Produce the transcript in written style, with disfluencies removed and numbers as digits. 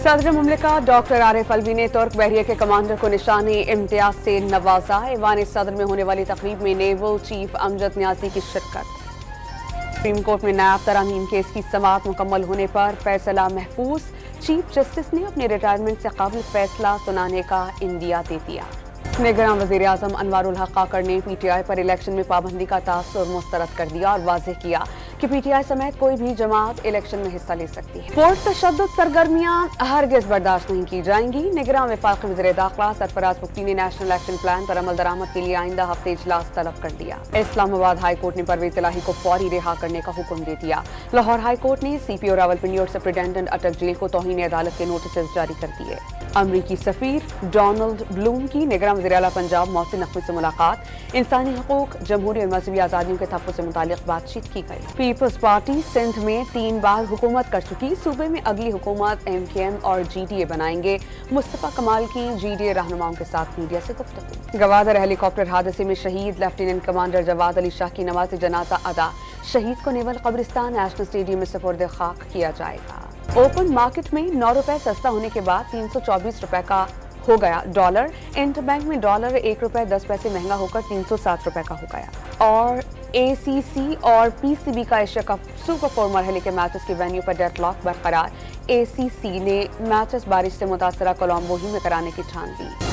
सदर मुमलिकत डॉक्टर आरिफ अलवी ने तुर्क बहरिया के कमांडर को निशाने इम्तियाज से नवाजा। ऐवान सदर में होने वाली तकरीब में नेवल चीफ अमजद न्याजी की शिरकत। सुप्रीम कोर्ट में नायब तरामीम केस की समाअत मुकम्मल होने पर फैसला महफूज। चीफ जस्टिस ने अपने रिटायरमेंट से कबल फैसला सुनाने का इंदिया दे दिया। निगरान वज़ीर आज़म अनवारुल हक काकड़ ने पीटीआई पर इलेक्शन में पाबंदी का तासुर मुस्तरद कर दिया और वाज़ेह किया कि पीटीआई समेत कोई भी जमात इलेक्शन में हिस्सा ले सकती है। पुरतशद्दुद सरगर्मियां हरगिज़ बर्दाश्त नहीं की जाएंगी। निगरान वफाकी वज़ीर दाखिला सरफराज मुफ्ती ने नेशनल एक्शन प्लान पर अमल दरामद के लिए आइंदा हफ्ते इजलास तलब कर दिया। इस्लामाबाद हाई कोर्ट ने परवेज इलाही को फौरी रिहा करने का हुक्म दे दिया। लाहौर हाई कोर्ट ने सीपीओ रावलपिंडी और सुप्रिंटेंडेंट अटक जेल को तौहीन अदालत के नोटिस जारी कर दिए। अमरीकी सफीर डोनाल्ड ब्लूम की निगरान वज़ीर आला पंजाब मोहसिन नकवी से मुलाकात। इंसानी हकूक, जमहूरी और मजहबी आज़ादियों के तहफ़्फ़ुज़ से मुतालिक बातचीत की गई। पीपल्स पार्टी सिंध में 3 बार हुकूमत कर चुकी। सूबे में अगली हुकूमत MKM और GDA बनाएंगे। मुस्तफ़ा कमाल की GDA रहनुमाओं के साथ मीडिया से गुफ्तगू। गवादर हेलीकॉप्टर हादसे में शहीद लेफ्टिनेंट कमांडर जवाद अली शाह की नमाज जनाजा अदा। शहीद को नेवल कब्रिस्तान नेशनल स्टेडियम में सुपुर्द खाक किया जाएगा। ओपन मार्केट में 9 रुपए सस्ता होने के बाद 324 रुपए का हो गया डॉलर। इंटरबैंक में डॉलर 1 रुपए 10 पैसे महंगा होकर 307 रुपए का हो गया। और ACC और PCB का एशिया कप सुपर 4 मरहले के मैचेस के वेन्यू पर डेडलॉक बरकरार। ACC ने मैचेस बारिश से मुतासरा कोलंबो ही में कराने की ठान ली।